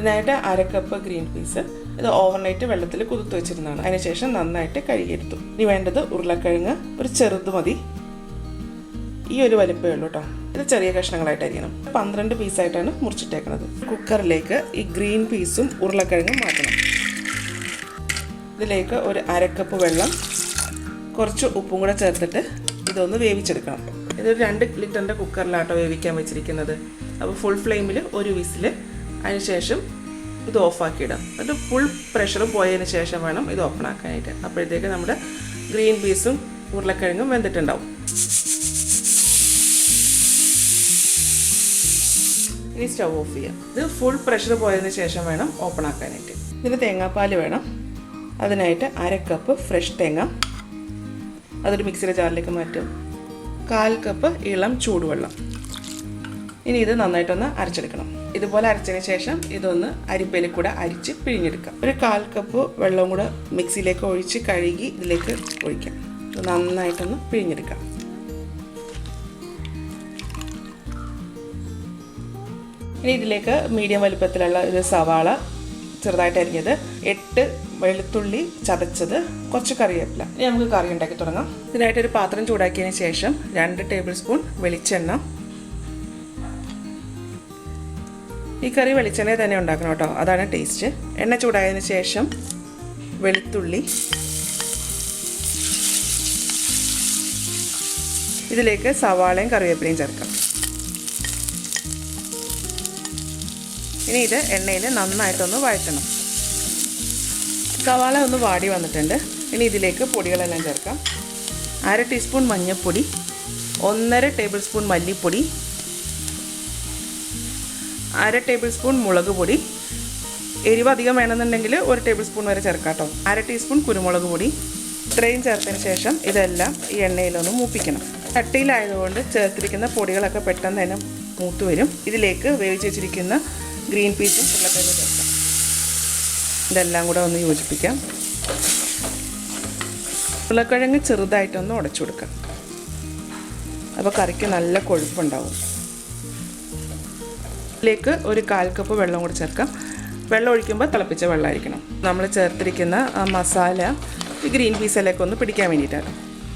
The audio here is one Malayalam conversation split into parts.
ഇതിനായിട്ട് 1/2 കപ്പ് ഗ്രീൻ പീസ്. ഇത് ഓവർനൈറ്റ് വെള്ളത്തിൽ കുതിർത്ത് വെച്ചിരുന്നതാണ്. അതിനുശേഷം നന്നായിട്ട് കഴുകിയെടുത്തു. ഇനി വേണ്ടത് ഉരുളക്കിഴങ്ങ്, ഒരു ചെറുത് മതി. ഈ ഒരു വലിപ്പമേ ഉള്ളൂ കേട്ടോ. ഇത് ചെറിയ കഷ്ണങ്ങളായിട്ട് അരിയണം. 12 പീസായിട്ടാണ് മുറിച്ചിട്ടേക്കുന്നത്. കുക്കറിലേക്ക് ഈ ഗ്രീൻ പീസും ഉരുളക്കിഴങ്ങും മാറ്റണം. ഇതിലേക്ക് ഒരു 1/2 കപ്പ് വെള്ളം, കുറച്ച് ഉപ്പും കൂടെ ചേർത്തിട്ട് ഇതൊന്ന് വേവിച്ചെടുക്കണം. ഇതൊരു 2 ലിറ്ററിൻ്റെ കുക്കറിലാട്ടോ വേവിക്കാൻ വെച്ചിരിക്കുന്നത്. അപ്പോൾ ഫുൾ ഫ്ലെയിമിൽ ഒരു വിസിൽ, അതിനുശേഷം ഇത് ഓഫാക്കിയിടാം. എന്നിട്ട് ഫുൾ പ്രഷർ പോയതിന് ശേഷം വേണം ഇത് ഓപ്പൺ ആക്കാനായിട്ട്. അപ്പോഴത്തേക്ക് നമ്മുടെ ഗ്രീൻ പീസും ഉരുളക്കിഴങ്ങും വെന്തിട്ടുണ്ടാവും. ഇനി സ്റ്റൗ ഓഫ് ചെയ്യാം. ഇത് ഫുൾ പ്രഷർ പോയതിന് ശേഷം വേണം ഓപ്പൺ ആക്കാനായിട്ട്. ഇതിന് തേങ്ങാപ്പാൽ വേണം. അതിനായിട്ട് 1/2 കപ്പ് ഫ്രഷ് തേങ്ങ, അതൊരു മിക്സിയുടെ ജാറിലേക്ക് മാറ്റും. 1/4 കപ്പ് ഇളം ചൂടുവെള്ളം. ഇനി ഇത് നന്നായിട്ടൊന്ന് അരച്ചെടുക്കണം. ഇതുപോലെ അരച്ചതിന് ശേഷം ഇതൊന്ന് അരിപ്പയിൽ കൂടെ അരിച്ച് പിഴിഞ്ഞെടുക്കാം. ഒരു 1/4 കപ്പ് വെള്ളവും കൂടെ മിക്സിയിലേക്ക് ഒഴിച്ച് കഴുകി ഇതിലേക്ക് ഒഴിക്കാം. ഇത് നന്നായിട്ടൊന്ന് പിഴിഞ്ഞെടുക്കാം. ഇനി ഇതിലേക്ക് മീഡിയം വലുപ്പത്തിലുള്ള ഒരു സവാള ചെറുതായിട്ട് അരിഞ്ഞത്, 8 വെളുത്തുള്ളി ചതച്ചത്, കുറച്ച് കറിവേപ്പില. ഇനി നമുക്ക് കറി ഉണ്ടാക്കി തുടങ്ങാം. ഇതിനായിട്ടൊരു പാത്രം ചൂടാക്കിയതിന് ശേഷം 2 ടേബിൾ സ്പൂൺ വെളിച്ചെണ്ണ. ഈ കറി വെളിച്ചെണ്ണയിൽ തന്നെ ഉണ്ടാക്കണം കേട്ടോ, അതാണ് ടേസ്റ്റ്. എണ്ണ ചൂടായതിന് ശേഷം വെളുത്തുള്ളി, ഇതിലേക്ക് സവാളയും കറിവേപ്പിലയും ചേർക്കാം. ഇനി ഇത് എണ്ണയിൽ നന്നായിട്ടൊന്ന് വഴറ്റണം. സവാള ഒന്ന് വാടി വന്നിട്ടുണ്ട്. ഇനി ഇതിലേക്ക് പൊടികളെല്ലാം ചേർക്കാം. 1/2 ടീസ്പൂൺ മഞ്ഞൾപ്പൊടി, 1/2 ടേബിൾ സ്പൂൺ മല്ലിപ്പൊടി, 1/2 ടേബിൾ സ്പൂൺ മുളക് പൊടി. എരിവ് അധികം വേണമെന്നുണ്ടെങ്കിൽ 1 ടേബിൾ സ്പൂൺ വരെ ചേർക്കാം കേട്ടോ. 1/2 ടീസ്പൂൺ കുരുമുളക് പൊടി. ഇത്രയും ചേർത്തതിന് ശേഷം ഇതെല്ലാം ഈ എണ്ണയിലൊന്ന് മൂപ്പിക്കണം. ചട്ടിയിലായതുകൊണ്ട് ചേർത്തിരിക്കുന്ന പൊടികളൊക്കെ പെട്ടെന്ന് തന്നെ മൂത്ത് വരും. ഇതിലേക്ക് വേവിച്ച് വെച്ചിരിക്കുന്ന ഗ്രീൻ പീസും ഉരുളക്കിഴങ്ങും ചേർക്കാം. ഇതെല്ലാം കൂടെ ഒന്ന് യോജിപ്പിക്കാം. ഉരുളക്കിഴങ്ങ് ചെറുതായിട്ടൊന്ന് ഉടച്ചു കൊടുക്കാം. അപ്പോൾ കറിക്ക് നല്ല കൊഴുപ്പുണ്ടാവും. ഇതിലേക്ക് ഒരു 1/4 കപ്പ് വെള്ളം കൂടി ചേർക്കാം. വെള്ളം ഒഴിക്കുമ്പോൾ തിളപ്പിച്ച വെള്ളമായിരിക്കണം. നമ്മൾ ചേർത്തിരിക്കുന്ന ആ മസാല ഈ ഗ്രീൻ പീസിലേക്ക് ഒന്ന് പിടിക്കാൻ വേണ്ടിയിട്ടാണ്.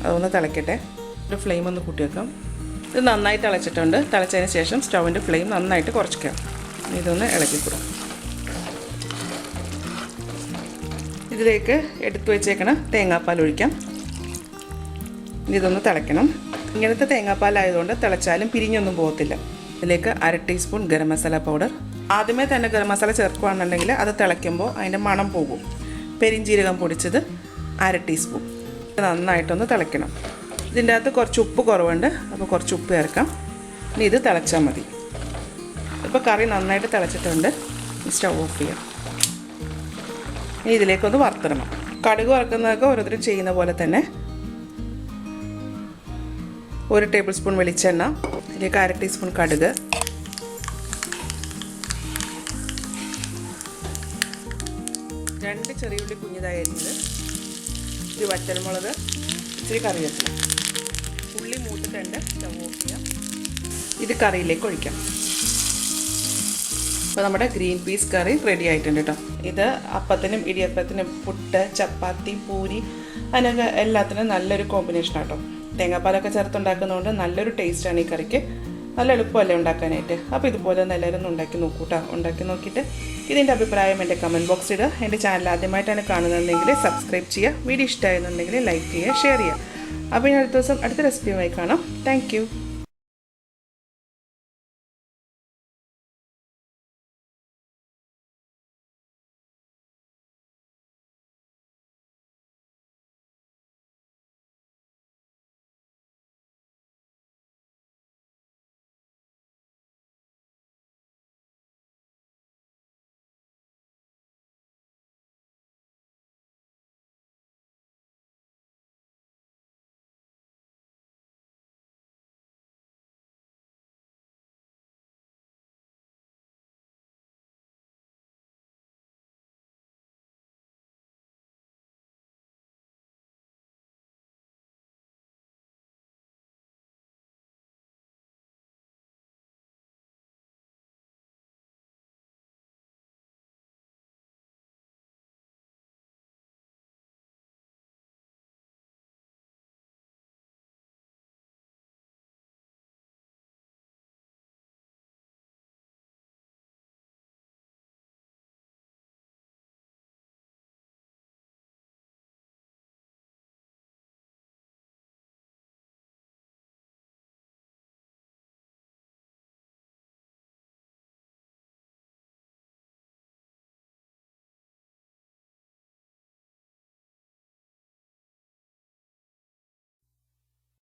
അതൊന്ന് തിളക്കട്ടെ. ഒരു ഫ്ലെയിം ഒന്ന് കൂട്ടി വെക്കാം. ഇത് നന്നായി തിളച്ചിട്ടുണ്ട്. തിളച്ചതിന് ശേഷം സ്റ്റൗവിൻ്റെ ഫ്ലെയിം നന്നായിട്ട് കുറച്ചിക്കാം. ഇതൊന്ന് ഇളക്കിക്കൂടാം. ഇതിലേക്ക് എടുത്തു വെച്ചേക്കണ തേങ്ങാപ്പാൽ ഒഴിക്കാം. ഇതൊന്ന് തിളയ്ക്കണം. ഇങ്ങനത്തെ തേങ്ങാപ്പാലായതുകൊണ്ട് തിളച്ചാലും പിരിഞ്ഞൊന്നും പോകത്തില്ല. ഇതിലേക്ക് 1/2 ടീസ്പൂൺ ഗരം മസാല പൗഡർ. ആദ്യമേ തന്നെ ഗരം മസാല ചേർക്കുകയാണെന്നുണ്ടെങ്കിൽ അത് തിളയ്ക്കുമ്പോൾ അതിൻ്റെ മണം പോകും. പെരിഞ്ജീരകം പൊടിച്ചത് 1/2 ടീസ്പൂൺ. നന്നായിട്ടൊന്ന് തിളയ്ക്കണം. ഇതിൻ്റെ അകത്ത് കുറച്ച് ഉപ്പ് കുറവുണ്ട്, അപ്പോൾ കുറച്ച് ഉപ്പ് ചേർക്കാം. ഇനി ഇത് തിളച്ചാൽ മതി. ഇപ്പോൾ കറി നന്നായിട്ട് തിളച്ചിട്ടുണ്ട്. സ്റ്റൗ ഓഫ് ചെയ്യാം. ഇനി ഇതിലേക്കൊന്ന് വറുത്തിടണം. കടുക് വറുക്കുന്നതൊക്കെ ഓരോരുത്തരും ചെയ്യുന്ന പോലെ തന്നെ 1 ടേബിൾ സ്പൂൺ വെളിച്ചെണ്ണ, ഇതിലേക്ക് 1/2 ടീസ്പൂൺ കടുക്, 2 ചെറിയുള്ളി കുഞ്ഞിതായി അരിഞ്ഞത്, ഒരു വറ്റൽമുളക്, ഇച്ചിരി കറിവേപ്പില. ഉള്ളി മൂത്തിട്ടുണ്ട്. സ്റ്റൗ ഓഫ് ചെയ്യാം. ഇത് കറിയിലേക്ക് ഒഴിക്കാം. അപ്പോൾ നമ്മുടെ ഗ്രീൻ പീസ് കറി റെഡി ആയിട്ടുണ്ട് കേട്ടോ. ഇത് അപ്പത്തിനും ഇടിയപ്പത്തിനും, പുട്ട്, ചപ്പാത്തി, പൂരി, അതിനൊക്കെ എല്ലാത്തിനും നല്ലൊരു കോമ്പിനേഷനാണ് കേട്ടോ. തേങ്ങാപ്പാലൊക്കെ ചേർത്തുണ്ടാക്കുന്നതുകൊണ്ട് നല്ലൊരു ടേസ്റ്റാണ് ഈ കറിക്ക്. നല്ല എളുപ്പമല്ലേ ഉണ്ടാക്കാനായിട്ട്. അപ്പോൾ ഇതുപോലെ ഒന്ന് എല്ലാവരും ഒന്ന് ഉണ്ടാക്കി നോക്കൂ കേട്ടോ. ഉണ്ടാക്കി നോക്കിയിട്ട് ഇതിൻ്റെ അഭിപ്രായം എൻ്റെ കമൻറ്റ് ബോക്സിൽ ഇടുക. എൻ്റെ ചാനൽ ആദ്യമായിട്ടാണ് കാണുന്നതെങ്കിൽ സബ്സ്ക്രൈബ് ചെയ്യുക. വീഡിയോ ഇഷ്ടമായിരുന്നുണ്ടെങ്കിൽ ലൈക്ക് ചെയ്യുക, ഷെയർ ചെയ്യുക. അപ്പോൾ ഇനി അടുത്ത ദിവസം അടുത്ത റെസിപ്പിയുമായി കാണാം. Thank you.